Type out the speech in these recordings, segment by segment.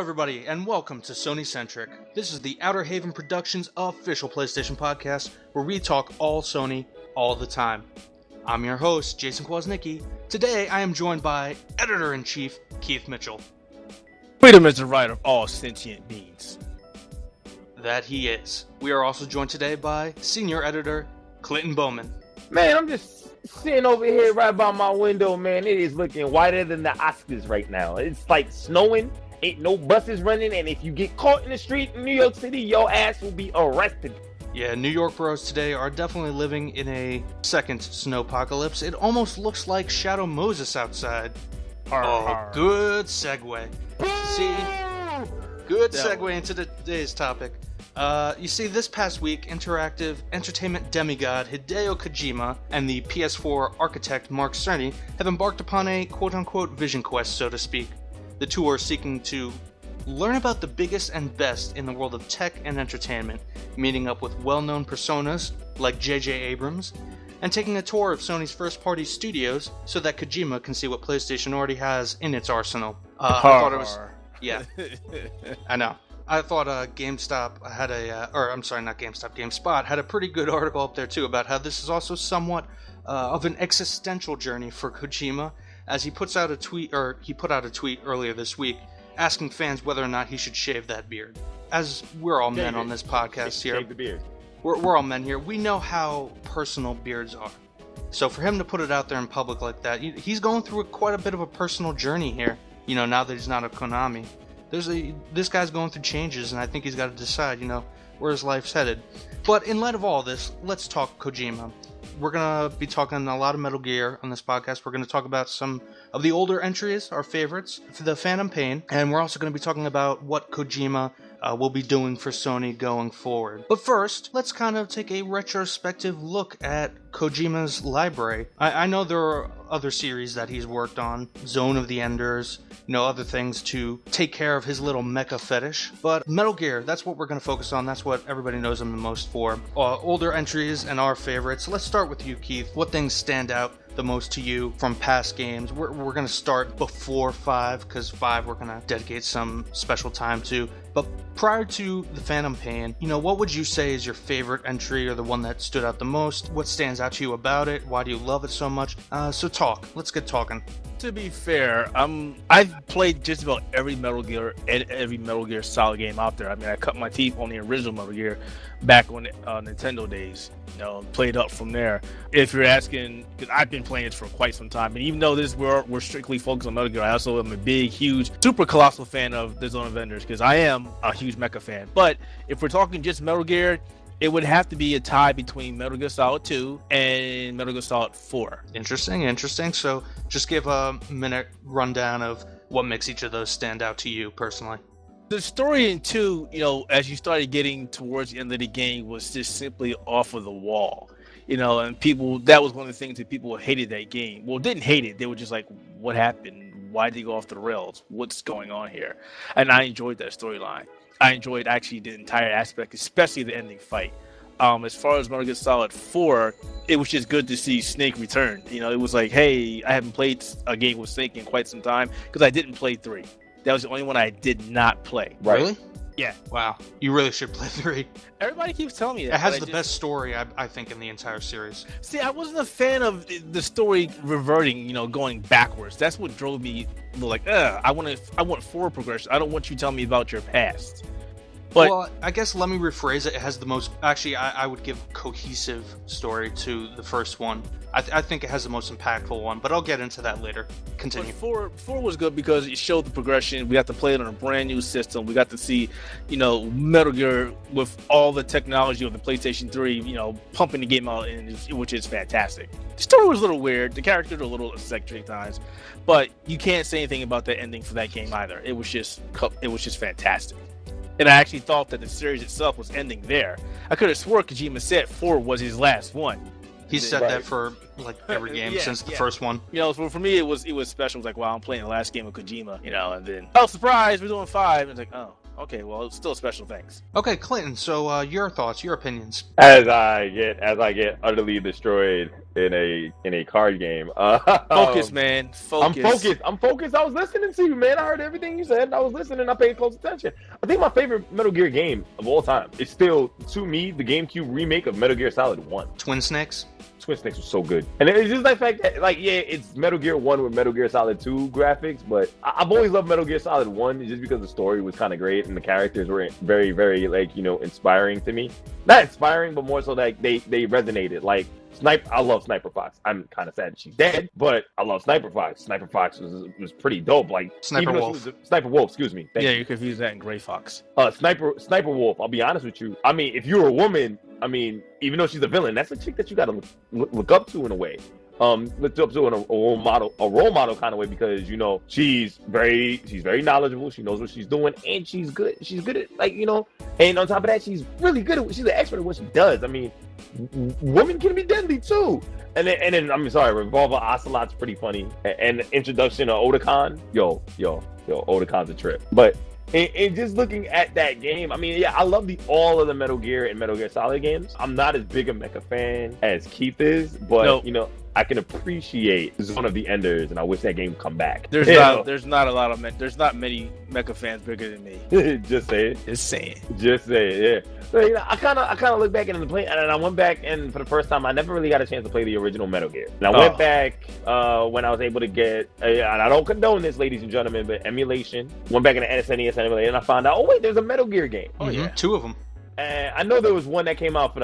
everybody, and welcome to SonyCentric. This is the Outerhaven Productions official PlayStation podcast, where we talk all Sony all the time. I'm your host, Jason Kwasnicki. Today, I am joined by Editor-in-Chief, Keith Mitchell. Freedom is the right of all sentient beings. That he is. We are also joined today by Senior Editor, Clinton Bowman. Man, I'm just sitting over here right by my window, man. It is looking whiter than the Oscars right now. It's like snowing, ain't no buses running, and if you get caught in the street in New York City, your ass will be arrested. Yeah, New York bros today are definitely living in a second snowpocalypse. It almost looks like Shadow Moses outside. Good segue. See, good segue into today's topic. You see, this past week, interactive entertainment demigod Hideo Kojima and the PS4 architect Mark Cerny have embarked upon a quote-unquote vision quest, so to speak. The two are seeking to learn about the biggest and best in the world of tech and entertainment, meeting up with well-known personas like J.J. Abrams, and taking a tour of Sony's first-party studios so that Kojima can see what PlayStation already has in its arsenal. I thought it was... Yeah, I know. I thought GameSpot had a pretty good article up there too about how this is also somewhat of an existential journey for Kojima, as he put out a tweet earlier this week asking fans whether or not he should shave that beard. As we're all men on this podcast here, Shave the beard. We're all men here. We know how personal beards are. So for him to put it out there in public like that, he's going through quite a bit of a personal journey here. You know, now that he's not a Konami. This guy's going through changes, and I think he's got to decide, where his life's headed. But in light of all this, let's talk Kojima. We're going to be talking a lot of Metal Gear on this podcast. We're going to talk about some of the older entries, our favorites, for the Phantom Pain, and we're also going to be talking about what Kojima will be doing for Sony going forward. But first, let's kind of take a retrospective look at Kojima's library. I know there are other series that he's worked on, Zone of the Enders, other things to take care of his little mecha fetish. But Metal Gear, that's what we're going to focus on. That's what everybody knows him the most for. Older entries and our favorites. Let's start with you, Keith. What things stand out the most to you from past games? We're going to start before 5, because 5 we're going to dedicate some special time to. But prior to the Phantom Pain, what would you say is your favorite entry or the one that stood out the most? What stands out to you about it? Why do you love it so much? So talk. Let's get talking. To be fair, I've played just about every Metal Gear Solid game out there. I mean, I cut my teeth on the original Metal Gear back on Nintendo days. Played up from there. If you're asking, because I've been playing it for quite some time, and even though we're strictly focused on Metal Gear, I also am a big, huge, super colossal fan of the Zone of Enders, because I am a huge mecha fan. But if we're talking just Metal Gear, it would have to be a tie between Metal Gear Solid 2 and Metal Gear Solid 4. Interesting. So just give a minute rundown of what makes each of those stand out to you personally. The story in 2, as you started getting towards the end of the game, was just simply off of the wall. And people, that was one of the things that people hated that game. Well, didn't hate it. They were just like, what happened? Why did they go off the rails? What's going on here? And I enjoyed that storyline. I enjoyed actually the entire aspect, especially the ending fight. As far as Metal Gear Solid 4, it was just good to see Snake return. It was like, hey, I haven't played a game with Snake in quite some time, because I didn't play 3. That was the only one I did not play. Right. Really? Yeah. Wow. You really should play 3. Everybody keeps telling me that. It has the best story, I think, in the entire series. See, I wasn't a fan of the story reverting, going backwards. That's what drove me like, I want forward progression. I don't want you telling me about your past. But, well, I guess let me rephrase it. It has the most... Actually, I would give cohesive story to the first one. I think it has the most impactful one, but I'll get into that later. Continue. But 4 was good because it showed the progression. We got to play it on a brand new system. We got to see, Metal Gear with all the technology of the PlayStation 3, pumping the game out, which is fantastic. The story was a little weird. The characters were a little eccentric at times, but you can't say anything about the ending for that game either. It was just fantastic. And I actually thought that the series itself was ending there. I could have swore Kojima said 4 was his last one. He said that for like every game since the first one. For me it was special. It was like, wow, I'm playing the last game of Kojima, and then surprise, we're doing 5. And it's like, oh, Okay, well, still special thanks. Okay, Clinton. So your thoughts, your opinions. As I get utterly destroyed in a card game. Focus, man. Focus. I'm focused. I was listening to you, man. I heard everything you said. I was listening. I paid close attention. I think my favorite Metal Gear game of all time is still, to me, the GameCube remake of Metal Gear Solid 1. Twin Snakes. Twin Snakes was so good. And it's just like fact that, like, yeah, it's Metal Gear 1 with Metal Gear Solid 2 graphics, but I've always loved Metal Gear Solid 1 just because the story was kind of great and the characters were very, very, like, you know, inspiring to me. Not inspiring, but more so like they resonated. Like, I love Sniper Fox. I'm kind of sad she's dead, but I love Sniper Fox. Sniper Fox was pretty dope. Like Sniper Wolf. Sniper Wolf, excuse me. Yeah, you confuse that in Gray Fox. Sniper Wolf. I'll be honest with you. I mean, if you're a woman, I mean, even though she's a villain, that's a chick that you gotta look up to in a way. Looked up to in a role model kind of way, because, you know, she's very knowledgeable. She knows what she's doing, and she's good. She's good at, like, you know, and on top of that, she's really good at. She's an expert at what she does. I mean, women can be deadly too. And then I'm sorry, Revolver Ocelot's pretty funny. And the introduction of Otakon, yo, Otakon's a trip. But and just looking at that game, I mean, yeah, I love all of the Metal Gear and Metal Gear Solid games. I'm not as big a mecha fan as Keith is, but you know, I can appreciate Zone of the Enders, and I wish that game would come back. There's not many mecha fans bigger than me. Just say it. Just saying. Just say it. Yeah. So, you know, I kind of look back into the play, and I went back, and for the first time, I never really got a chance to play the original Metal Gear. And I went back when I was able to get, and I don't condone this, ladies and gentlemen, but emulation. Went back in the SNES emulator, and I found out, oh wait, there's a Metal Gear game. Oh yeah, 2 of them. And I know there was one that came out for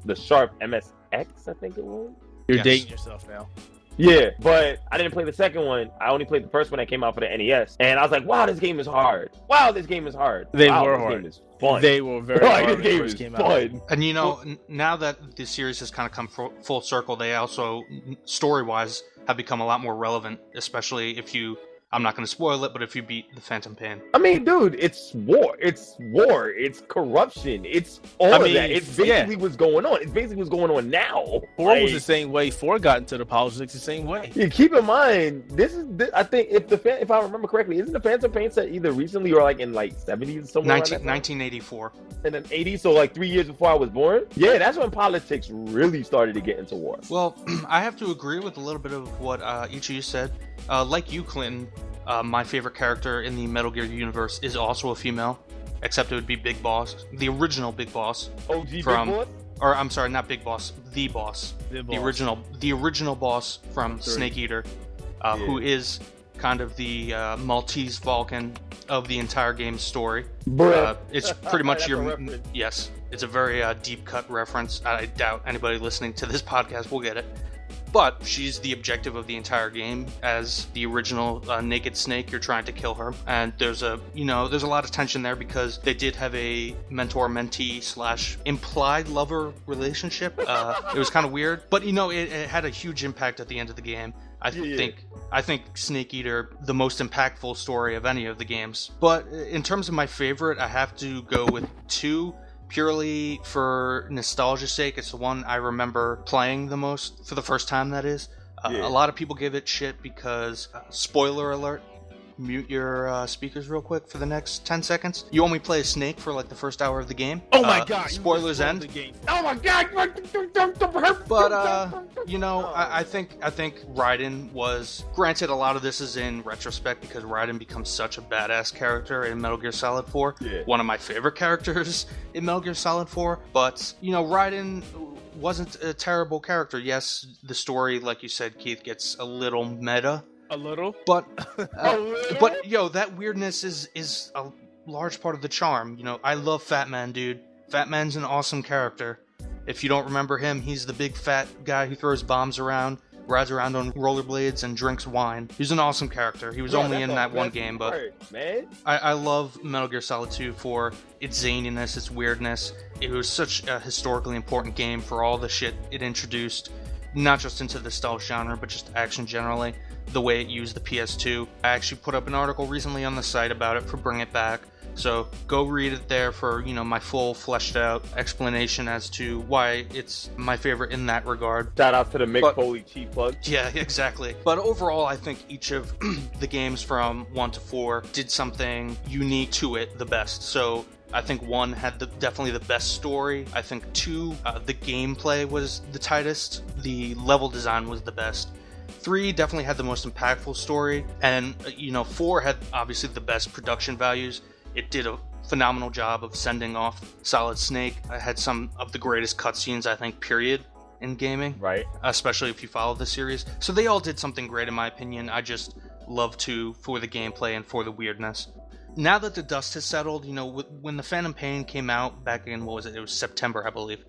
the Sharp MSX, I think it was. You're dating yourself now. Yeah, but I didn't play the second one. I only played the first one that came out for the NES. And I was like, wow, this game is hard. They were hard. Game is fun. They were very hard this when game it first is came fun. out. And, you know, now that the series has kind of come full circle, they also, story-wise, have become a lot more relevant, especially if you... I'm not going to spoil it, but if you beat the Phantom Pain. I mean, dude, it's war. It's corruption. It's all of that. It's basically what's going on. It's basically what's going on now. 4 was the same way. 4 got into the politics the same way. Yeah, keep in mind, I think, if I remember correctly, isn't the Phantom Pain set either recently or like in like 70s somewhere? 1984. And then 80s, so like 3 years before I was born. Yeah, that's when politics really started to get into war. Well, I have to agree with a little bit of what each of you said. Like you, Clinton, my favorite character in the Metal Gear universe is also a female, except it would be Big Boss, the original Big Boss. OG Big Boss? Or I'm sorry, not Big Boss, the Boss. The original boss from Snake Eater, who is kind of the Maltese Vulcan of the entire game's story. It's pretty much yes, it's a very deep cut reference. I doubt anybody listening to this podcast will get it. But she's the objective of the entire game. As the original Naked Snake, you're trying to kill her, and there's a lot of tension there because they did have a mentor-mentee / implied lover relationship. It was kind of weird, but it had a huge impact at the end of the game. I think Snake Eater, the most impactful story of any of the games. But in terms of my favorite, I have to go with 2. Purely for nostalgia's sake. It's the one I remember playing the most, for the first time, that is. A lot of people give it shit because, spoiler alert, mute your speakers real quick for the next 10 seconds. You only play a snake for like the first hour of the game. Oh my god! Spoilers end. The game. Oh my god! But I think Raiden was, granted, a lot of this is in retrospect because Raiden becomes such a badass character in Metal Gear Solid 4. Yeah. One of my favorite characters in Metal Gear Solid 4. But Raiden wasn't a terrible character. Yes, the story, like you said, Keith, gets a little meta. A little, but that weirdness is a large part of the charm. I love Fat Man, dude. Fat Man's an awesome character. If you don't remember him, he's the big fat guy who throws bombs around, rides around on rollerblades, and drinks wine. He's an awesome character. He was only in that one game, but I love Metal Gear Solid 2 for its zaniness, its weirdness. It was such a historically important game for all the shit it introduced. not just into the stealth genre, but just action generally, the way it used the PS2. I actually put up an article recently on the site about it for Bring It Back. So go read it there for, my full fleshed out explanation as to why it's my favorite in that regard. Shout out to the Mick Foley cheap plug. Yeah, exactly. But overall, I think each of the games from 1 to 4 did something unique to it the best. So I think 1 had definitely the best story. I think 2, the gameplay was the tightest. The level design was the best. 3 definitely had the most impactful story. And, 4 had obviously the best production values. It did a phenomenal job of sending off Solid Snake. I had some of the greatest cutscenes, I think, period, in gaming. Right. Especially if you follow the series. So they all did something great in my opinion. I just love 2 for the gameplay and for the weirdness. Now that the dust has settled, when the Phantom Pain came out back in, what was it? It was September, I believe.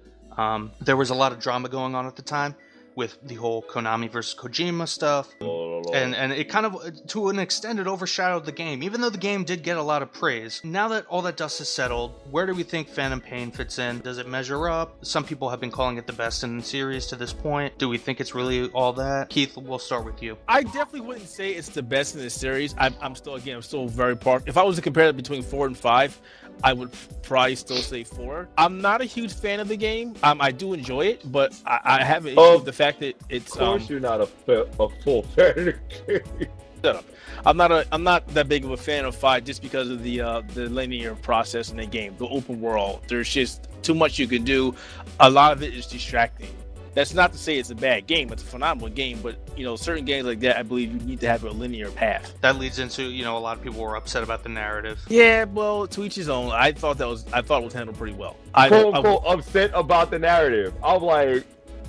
There was a lot of drama going on at the time with the whole Konami versus Kojima stuff. And it kind of, to an extent, it overshadowed the game, even though the game did get a lot of praise. Now that all that dust has settled, where do we think Phantom Pain fits in? Does it measure up? Some people have been calling it the best in the series to this point. Do we think it's really all that? Keith, we'll start with you. I definitely wouldn't say it's the best in the series. I'm still very if I was to compare it between 4 and 5, I would probably still say 4. I'm not a huge fan of the game. I do enjoy it, but I have an issue with the fact that it's. Of course, you're not a full fan. Shut up. I'm not that big of a fan of 5 just because of the linear process in the game, the open world. There's just too much you can do. A lot of it is distracting. That's not to say it's a bad game. It's a phenomenal game, but certain games like that, I believe you need to have a linear path. That leads into a lot of people were upset about the narrative. Yeah, well, to each his own. I thought it was handled pretty well. Quote unquote upset about the narrative. I'm like,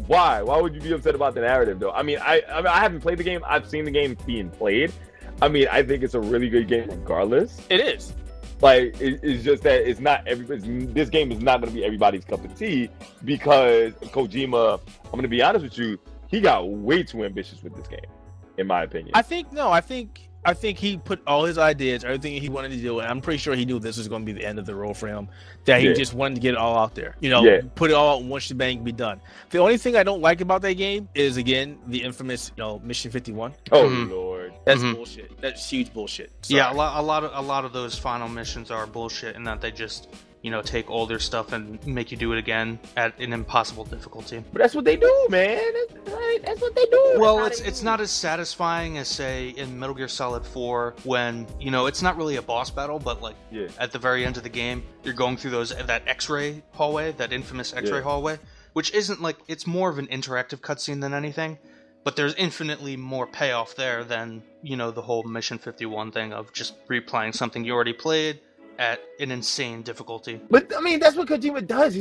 why? Why would you be upset about the narrative though? I mean, I haven't played the game. I've seen the game being played. I mean, I think it's a really good game regardless. It is. Like, it's just that it's not this game is not going to be everybody's cup of tea because Kojima, I'm going to be honest with you, he got way too ambitious with this game, in my opinion. I think he put all his ideas, everything he wanted to do, and I'm pretty sure he knew this was going to be the end of the road for him, that he just wanted to get it all out there. Put it all out in one shebang, be done. The only thing I don't like about that game is, again, the infamous, Mission 51. Oh, Lord. That's bullshit. That's huge bullshit. Sorry. Yeah, a lot of those final missions are bullshit in that they just take older stuff and make you do it again at an impossible difficulty. But that's what they do, man. That's what they do. Well, it's not as satisfying as, say, in Metal Gear Solid 4 when, it's not really a boss battle, but at the very end of the game, you're going through that X-ray hallway, that infamous X-ray hallway, which isn't it's more of an interactive cutscene than anything. But there's infinitely more payoff there than, the whole Mission 51 thing of just replaying something you already played at an insane difficulty. But I mean, that's what Kojima does.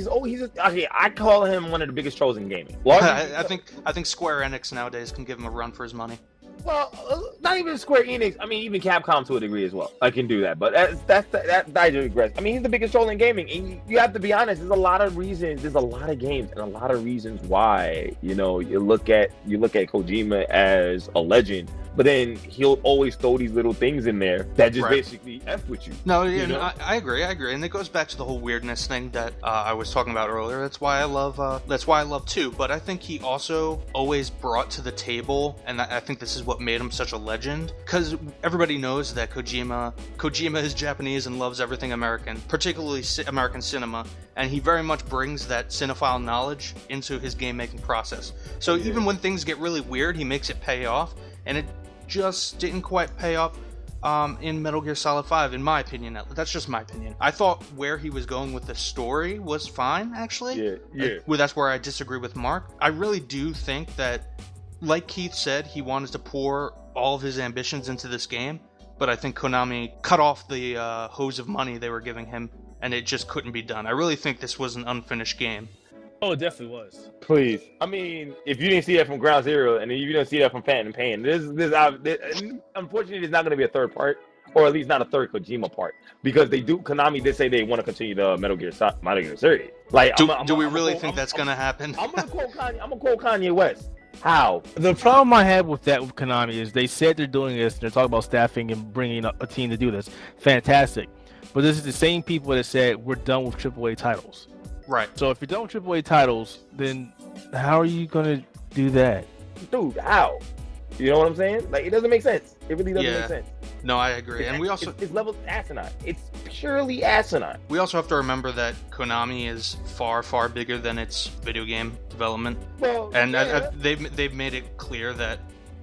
I call him one of the biggest trolls in gaming. I think Square Enix nowadays can give him a run for his money. Well, not even Square Enix. I mean, even Capcom to a degree as well. I can do that, but I digress. I mean, he's the biggest troll in gaming, and you have to be honest. There's a lot of reasons. There's a lot of games and a lot of reasons why. You look at Kojima as a legend, but then he'll always throw these little things in there that just basically F with you. No, I agree, and it goes back to the whole weirdness thing that I was talking about earlier. That's why I love 2. But I think he also always brought to the table, and I think this is what made him such a legend, because everybody knows that Kojima is Japanese and loves everything American, particularly American cinema, and he very much brings that cinephile knowledge into his game making process. So even when things get really weird, he makes it pay off, and it just didn't quite pay off in Metal Gear Solid 5, in my opinion. That's just my opinion. I thought where he was going with the story was fine, actually. Yeah. Well, that's where I disagree with Mark. I really do think that, like Keith said, he wanted to pour all of his ambitions into this game, but I think Konami cut off the hose of money they were giving him, and it just couldn't be done. I really think this was an unfinished game. Oh, it definitely was. Please. I mean, if you didn't see that from Ground Zero, and if you didn't see that from Phantom Pain, this unfortunately, there's not going to be a third part, or at least not a third Kojima part, because Konami did say they want to continue the Metal Gear series. Do we really think that's going to happen? I'm going to quote Kanye West. How? The problem I have with Konami is they said they're doing this, and they're talking about staffing and bringing up a team to do this. Fantastic. But this is the same people that said we're done with AAA titles. Right. So if you're done with AAA titles, then how are you going to do that? Dude, how? You know what I'm saying? Like, it doesn't make sense. It really doesn't Yeah. make sense. No, I agree. And we also it's level asinine. It's purely asinine. we also have to remember that Konami is far, far bigger than its video game development. Well, And yeah. they've made it clear that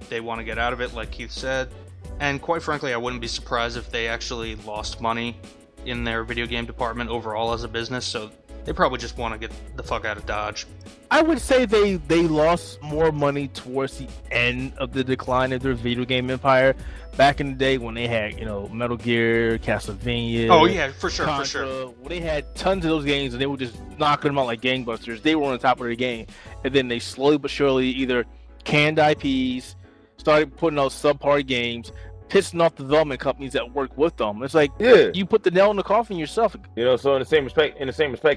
they want to get out of it, like Keith said. And quite frankly, I wouldn't be surprised if they actually lost money in their video game department overall as a business. So they probably just want to get the fuck out of Dodge. I would say they lost more money towards the end of the decline of their video game empire. Back in the day when they had, Metal Gear, Castlevania. Oh yeah, for sure, Contra, for sure. when they had tons of those games and they were just knocking them out like gangbusters. They were on the top of their game, and then they slowly but surely either canned IPs, started putting out subpar games, pissing off the development companies that work with them. It's like, Yeah. you put the nail in the coffin yourself. So in the same respect,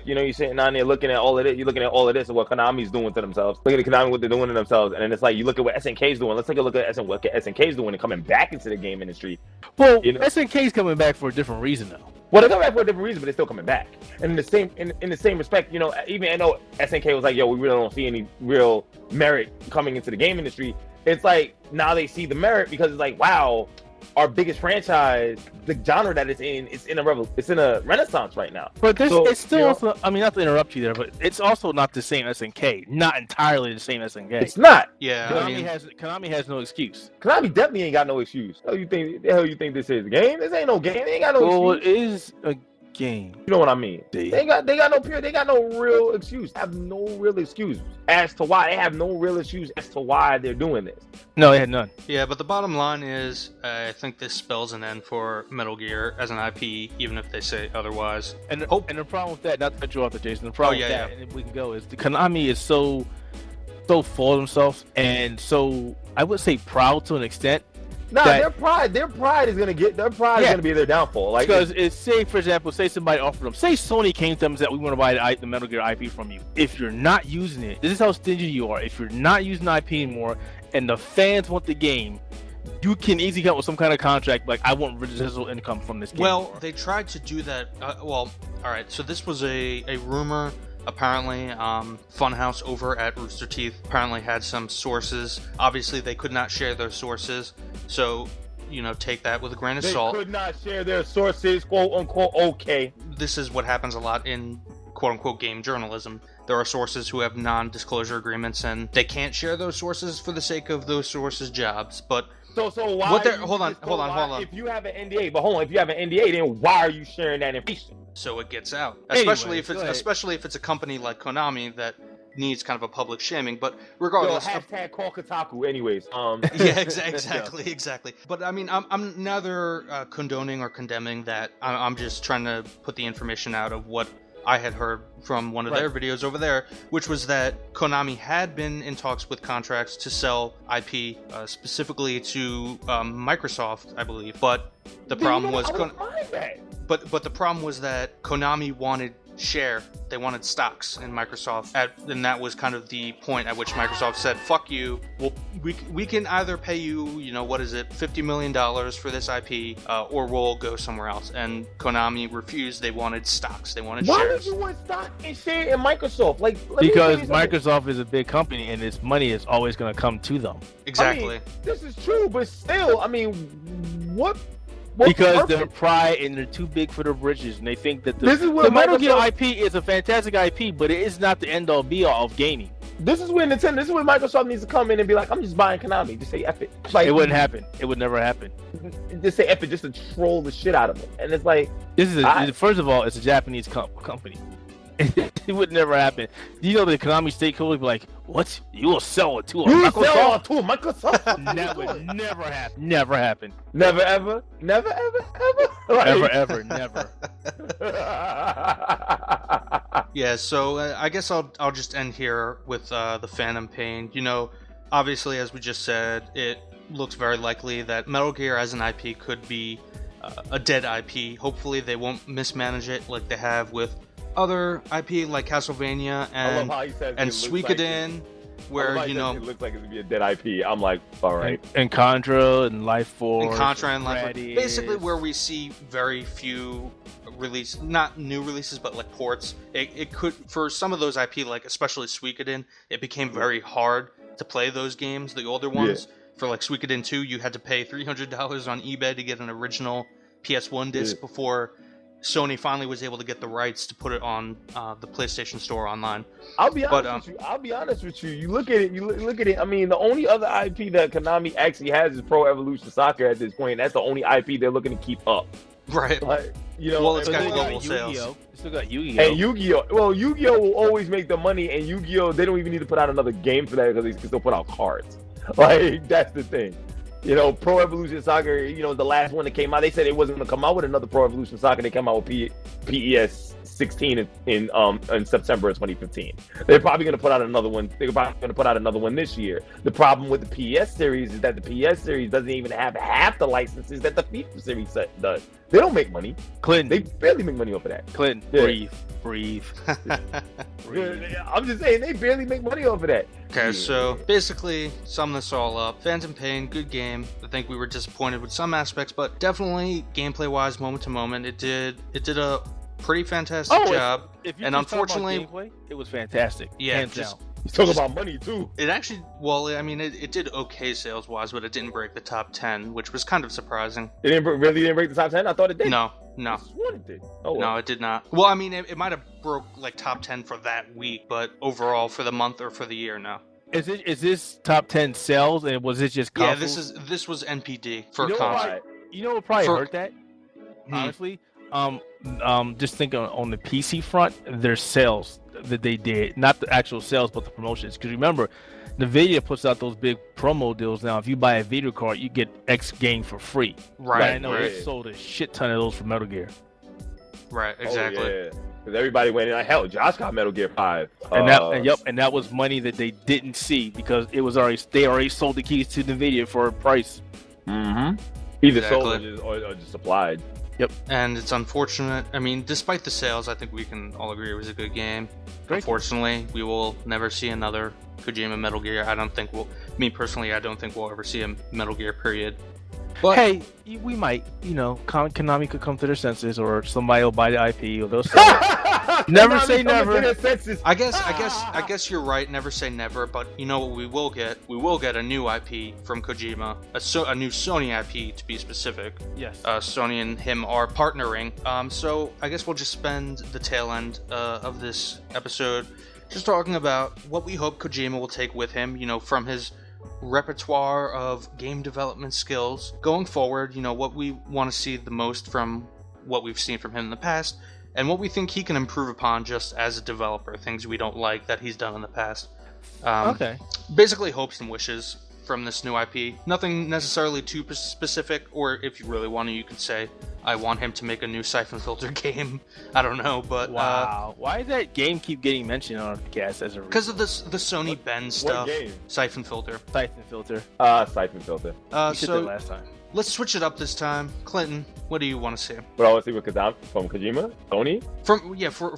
you're sitting down there looking at all of this. You're looking at all of this and what Konami's doing to themselves. Look at Konami, what they're doing to themselves, and then it's like you look at what SNK's doing. Let's take a look at what SNK's doing and coming back into the game industry. Well, SNK's coming back for a different reason though. Well, they're coming back for a different reason, but they're still coming back. And in the same respect, even I know SNK was like, yo, we really don't see any real merit coming into the game industry. It's like now they see the merit because it's like, wow, our biggest franchise, the genre that it's in a renaissance right now. But it's still also, I mean, not to interrupt you there, but it's also not the same SNK. Not entirely the same SNK. It's not. Yeah, Konami has no excuse. Konami definitely ain't got no excuse. The hell you think this is a game? This ain't no game. They ain't got no Well, excuse. it is a game. You know what I mean? See? They got no real excuse. Have no real excuse as to why. They have no real excuse as to why they're doing this. No, they had none. Yeah, but the bottom line is, I think this spells an end for Metal Gear as an IP, even if they say otherwise. And the problem with that, not to cut you off there, Jason, the problem with that, and if we can go, is the Konami is so full of themselves and so, I would say, proud to an extent. Nah, their pride is gonna be their downfall. Like, because say, for example, say somebody offered them, say Sony came to them and said, we want to buy the Metal Gear IP from you. If you're not using it, this is how stingy you are. If you're not using the IP anymore, and the fans want the game, you can easily come up with some kind of contract like, I want residual income from this game. Well, they tried to do that. All right. So this was a rumor. Apparently, Funhouse over at Rooster Teeth apparently had some sources. Obviously, they could not share their sources. So, take that with a grain of salt. They could not share their sources, quote unquote. Okay. This is what happens a lot in quote unquote game journalism. There are sources who have non-disclosure agreements, and they can't share those sources for the sake of those sources' jobs. But so why? Hold on. If you have an NDA, if you have an NDA, then why are you sharing that information? So it gets out, Anyway, especially if it's a company like Konami that needs kind of a public shaming. But regardless, hashtag call Kotaku. Anyways, yeah, exactly. But I mean, I'm neither condoning or condemning that. I'm just trying to put the information out of what I had heard from one of their videos over there, which was that Konami had been in talks with contracts to sell IP specifically to Microsoft, I believe. But the problem was, but the problem was that Konami wanted share. They wanted stocks in Microsoft, and that was kind of the point at which Microsoft said, "Fuck you. Well, we can either pay you, $50 million for this IP, or we'll go somewhere else." And Konami refused. They wanted stocks. They wanted shares. Why would you want stock and share in Microsoft? Because Microsoft is a big company, and its money is always going to come to them. Exactly. I mean, this is true, but still, I mean, what? Because their pride and they're too big for their britches, and they think that the Metal Gear IP is a fantastic IP, but it is not the end-all be-all of gaming. This is where Microsoft needs to come in and be like, I'm just buying Konami. Just say F it. It wouldn't happen. It would never happen. Just say F it, just to troll the shit out of them. And it's like, first of all, it's a Japanese company. It would never happen. You know the Konami stakeholder would be like, what? You will sell it to a Microsoft? That would never happen. Never happen. Never ever? Never ever ever? Ever, never. Yeah, so I guess I'll just end here with the Phantom Pain. Obviously, as we just said, it looks very likely that Metal Gear as an IP could be a dead IP. Hopefully they won't mismanage it like they have with other IP like Castlevania and Suikoden, where it looks like it's gonna be a dead IP. I'm like, all right. And Contra and Life Force. And Contra and Life Force. Basically, where we see very few release, not new releases, but like ports. It could, for some of those IP, like especially Suikoden, it became very hard to play those games, the older ones. For like Suikoden 2, you had to pay $300 on eBay to get an original PS1 disc before Sony finally was able to get the rights to put it on the PlayStation Store online. I'll be honest with you. You look at it. I mean, the only other IP that Konami actually has is Pro Evolution Soccer at this point. That's the only IP they're looking to keep up. Right. Like, you know, well, it's got global sales. You still got Yu-Gi-Oh. And Yu-Gi-Oh. Well, Yu-Gi-Oh will always make the money, and Yu-Gi-Oh, they don't even need to put out another game for that because they can still put out cards. Like, that's the thing. You know, Pro Evolution Soccer, you know, the last one that came out, they said it wasn't going to come out with another Pro Evolution Soccer. They came out with PES 16 in September of 2015. They're probably going to put out another one. They're probably going to put out another one this year. The problem with the PS series is that the PS series doesn't even have half the licenses that the FIFA series does. They don't make money. Clinton. They barely make money off of that. Clinton, breathe. Breathe. I'm just saying, they barely make money off of that. Okay, so basically, sum this all up. Phantom Pain, good game. I think we were disappointed with some aspects, but definitely gameplay-wise, moment to moment, it did a pretty fantastic job. And unfortunately, gameplay, it was fantastic. Yeah, hands down. He's talking about money too. It actually, well, I mean, it did okay sales-wise, but it didn't break the top 10, which was kind of surprising. It didn't break the top 10? I thought it did. No. I swear it did. Oh, well. No, it did not. Well, I mean, it might have broke like top 10 for that week, but overall for the month or for the year, no. Is this top 10 sales, and was it just consoles? Yeah, this was NPD for console. You know what probably hurt that? Honestly, just think on the PC front, their sales that they did, not the actual sales, but the promotions. Because remember, NVIDIA puts out those big promo deals now. If you buy a video card, you get X game for free. Right. I know they sold a shit ton of those for Metal Gear. Right, exactly. Oh, yeah. Because everybody went in. Hell, Josh got Metal Gear 5. And that was money that they didn't see because they already sold the keys to NVIDIA for a price. Mm-hmm. Either sold or just supplied. Yep. And it's unfortunate. I mean, despite the sales, I think we can all agree it was a good game. Unfortunately, we will never see another Kojima Metal Gear. I don't think we'll ever see a Metal Gear, period. But hey, we might, Konami could come to their senses, or somebody will buy the IP, or they'll sell it. Never say never. I guess you're right. Never say never. But you know what we will get? We will get a new IP from Kojima, a new Sony IP to be specific. Yes. Sony and him are partnering. So I guess we'll just spend the tail end of this episode just talking about what we hope Kojima will take with him. From his repertoire of game development skills going forward, what we want to see the most from what we've seen from him in the past, and what we think he can improve upon just as a developer, things we don't like that he's done in the past. Okay. Basically hopes and wishes from this new IP. Nothing necessarily too specific, or if you really want to, you could say, I want him to make a new Siphon Filter game. I don't know, but... Wow. Why does that game keep getting mentioned on the cast as a... Because of the Sony Ben stuff. What game? Siphon Filter. Siphon Filter. You said that last time. Let's switch it up this time. Clinton, what do you want to see? What I want to see from Kojima? Sony?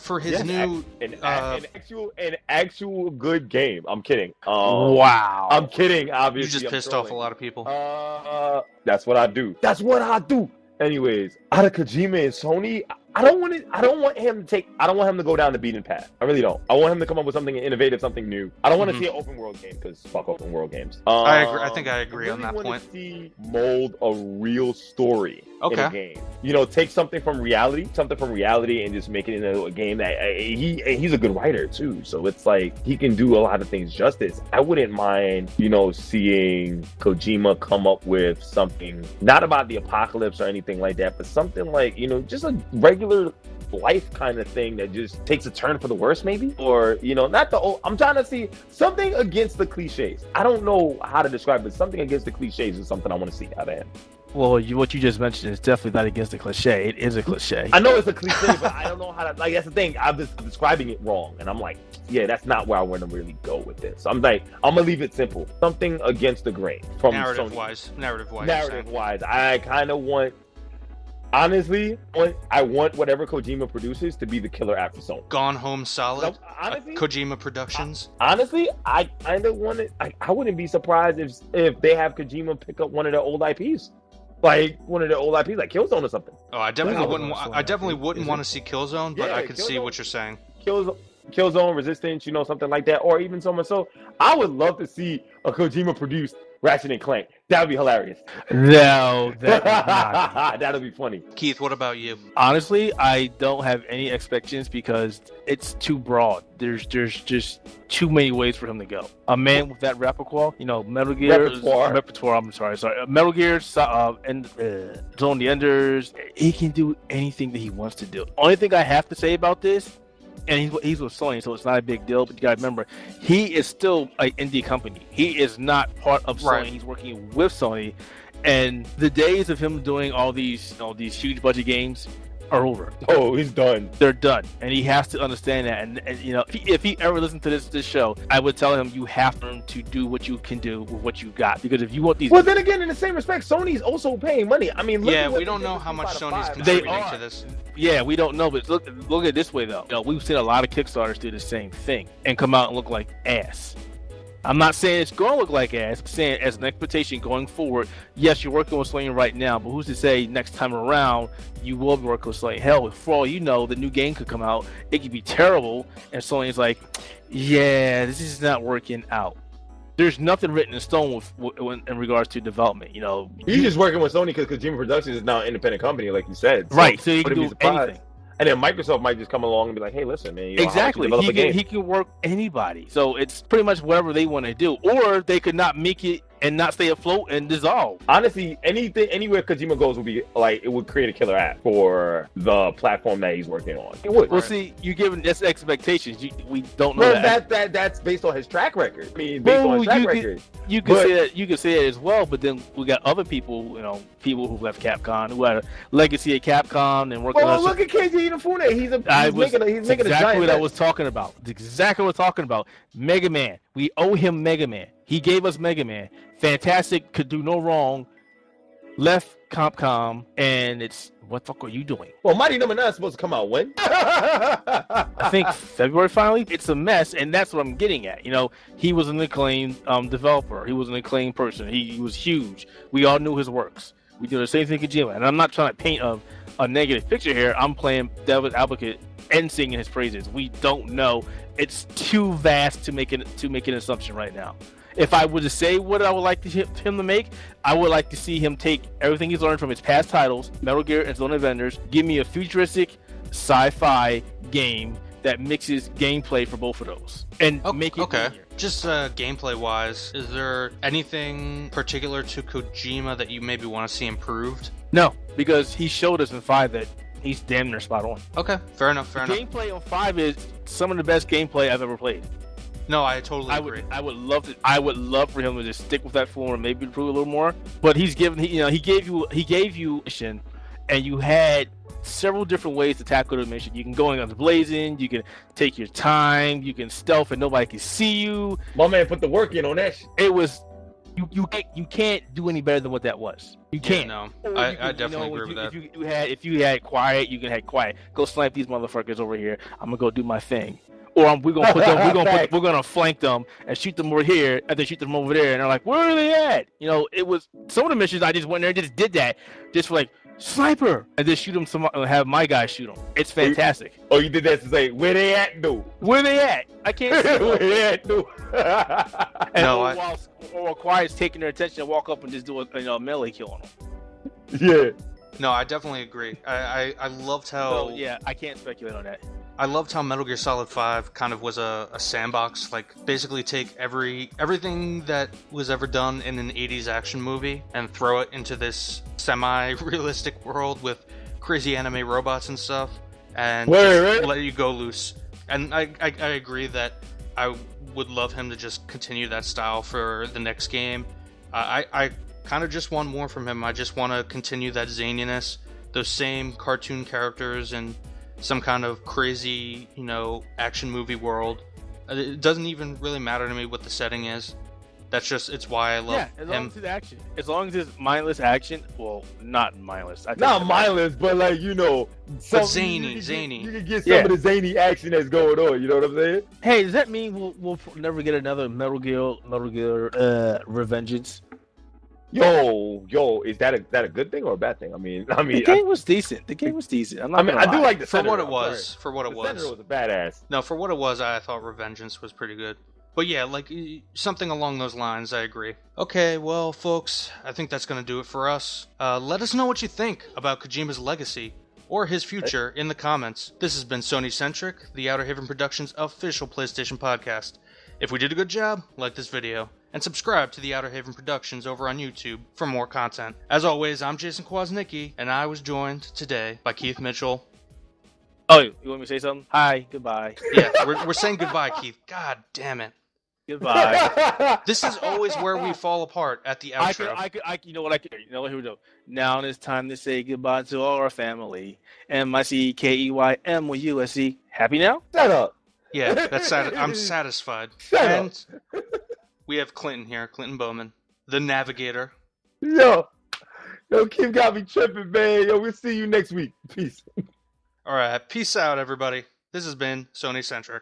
For his new... An actual good game. I'm kidding. Wow. I'm kidding, obviously. You just pissed off a lot of people. That's what I do. Anyways, out of Kojima and Sony, I don't want him to go down the beaten path. I really don't. I want him to come up with something innovative, something new. I don't want to see an open world game because fuck open world games. I agree. I think I agree on that point. I want to see mold a real story in a game. Take something from reality, and just make it into a game that he's a good writer too. So it's like he can do a lot of things justice. I wouldn't mind, seeing Kojima come up with something not about the apocalypse or anything like that, but something like, just a regular life kind of thing that just takes a turn for the worse, maybe, or not the old. I'm trying to see something against the cliches. I don't know how to describe it. Something against the cliches is something I want to see out of him. Well, what you just mentioned is definitely not against the cliche. It is a cliche. I know it's a cliche, but I don't know how to. Like, that's the thing. I'm just describing it wrong, and I'm like, yeah, that's not where I want to really go with this. So I'm like, I'm gonna leave it simple. Something against the grain from narrative wise. I kind of want. Honestly, I want whatever Kojima produces to be the killer app for Sony. Gone Home Solid. Honestly, Kojima Productions. Honestly, I kind of want it. I wouldn't be surprised if they have Kojima pick up one of their old IPs. Like one of the old IPs, like Killzone or something. Oh, I definitely wouldn't. I definitely wouldn't want to see Killzone, but I could see what you're saying. Killzone, Resistance, something like that, or even someone. So I would love to see a Kojima produced Ratchet and Clank. That would be hilarious. No, that would not That'll be funny. Keith, what about you? Honestly, I don't have any expectations because it's too broad. There's just too many ways for him to go. A man with that repertoire, Metal Gear repertoire. I'm sorry. Metal Gear and Zone of the Enders. He can do anything that he wants to do. Only thing I have to say about this, and he's with Sony, so it's not a big deal. But you gotta remember, he is still an indie company. He is not part of Sony. Right. He's working with Sony, and the days of him doing all these huge budget games are over. Oh, he's done. They're done, and he has to understand that. And if he ever listened to this show, I would tell him you have to learn to do what you can do with what you got. Because if you want these, well, then again, in the same respect, Sony's also paying money. I mean, we don't know how much Sony's contributing to this. Yeah, we don't know, but look at it this way though. We've seen a lot of Kickstarters do the same thing and come out and look like ass. I'm not saying it's going to look like ass. I'm saying as an expectation going forward, yes, you're working with Sony right now, but who's to say next time around you will be working with Sony? Hell, for all you know, the new game could come out, it could be terrible, and Sony's like, yeah, this is not working out. There's nothing written in stone in regards to development. He's just working with Sony because Kojima Productions is now an independent company, like you said. Right, so he can do anything. And then Microsoft might just come along and be like, hey, listen, man. Exactly. He can work anybody. So it's pretty much whatever they want to do. Or they could not make it and not stay afloat and dissolve. Honestly, anywhere Kojima goes would be like, it would create a killer app for the platform that he's working on. It would. Well, see, you're giving us expectations. We don't know that's based on his track record. I mean, based on his track record. You can say it as well, but then we got other people, people who left Capcom, who had a legacy at Capcom and working on. Oh, look at Keiji Inafune. He's making a giant exactly what I was talking about. Exactly what I was talking about. Mega Man. We owe him Mega Man. He gave us Mega Man. Fantastic, could do no wrong. Left Capcom, and it's what the fuck are you doing? Well, Mighty Number 9 is supposed to come out when? I think February finally. It's a mess, and that's what I'm getting at. He was an acclaimed developer. He was an acclaimed person. He was huge. We all knew his works. We do the same thing with Kojima, and I'm not trying to paint a negative picture here. I'm playing devil's advocate and singing his praises. We don't know. It's too vast to make an assumption right now. If I were to say what I would like him to make, I would like to see him take everything he's learned from his past titles, Metal Gear and Zone of Enders, give me a futuristic sci-fi game that mixes gameplay for both of those, and make it easier. Just gameplay-wise, is there anything particular to Kojima that you maybe want to see improved? No, because he showed us in 5 that he's damn near spot on. Okay, fair enough. Gameplay on 5 is some of the best gameplay I've ever played. No, I totally agree. I would love for him to just stick with that form and maybe improve a little more. But he gave you mission, and you had several different ways to tackle the mission. You can go in guns blazing, you can take your time, you can stealth and nobody can see you. My man put the work in on that shit. It was you can't do any better than what that was. You can't. Yeah, no, I definitely agree with that. If you had quiet, you can have quiet. Go snipe these motherfuckers over here. I'm gonna go do my thing. Or we're gonna flank them and shoot them over here, and then shoot them over there, and they're like, where are they at? It was some of the missions I just went there and just did that, just for like sniper, and then shoot them. Have my guy shoot them. It's fantastic. Oh, you did that to say where they at, dude? Where they at? I can't see where they at, dude? And while Quiet's taking their attention, walk up and just do a melee kill on them. Yeah. No, I definitely agree. I loved how. So, yeah, I can't speculate on that. I loved how Metal Gear Solid 5 kind of was a sandbox, like basically take everything that was ever done in an 80s action movie and throw it into this semi-realistic world with crazy anime robots and stuff, and let you go loose. And I agree that I would love him to just continue that style for the next game. I kind of just want more from him. I just want to continue that zaniness, those same cartoon characters, and some kind of crazy, action movie world. It doesn't even really matter to me what the setting is. It's why I love him. As long as it's action. As long as it's mindless action. Well, not mindless. Not mindless, but like, but zany. You can get some of the zany action that's going on, you know what I'm saying? Hey, does that mean we'll never get another Metal Gear Revengeance? Yo, is that a good thing or a bad thing? I mean, the game was decent. I do like the for Senator. what it was. For what it was, Senator was a badass. No, for what it was, I thought Revengeance was pretty good. But yeah, like something along those lines, I agree. Okay, well, folks, I think that's going to do it for us. Let us know what you think about Kojima's legacy or his future in the comments. This has been SonyCentric, the Outerhaven Productions official PlayStation podcast. If we did a good job, like this video, and subscribe to the Outerhaven Productions over on YouTube for more content. As always, I'm Jason Kwasnicki, and I was joined today by Keith Mitchell. Oh, you want me to say something? Hi, goodbye. Yeah, we're saying goodbye, Keith. God damn it. Goodbye. This is always where we fall apart at the outro. You know what? Here we go. Now it's time to say goodbye to all our family. MICKEYMUSC. Happy now? Shut up. Yeah, that's I'm satisfied. Shut up. We have Clinton here, Clinton Bowman, the navigator. Yo, Kim got me tripping, man. Yo, we'll see you next week. Peace. All right, peace out, everybody. This has been SonyCentric.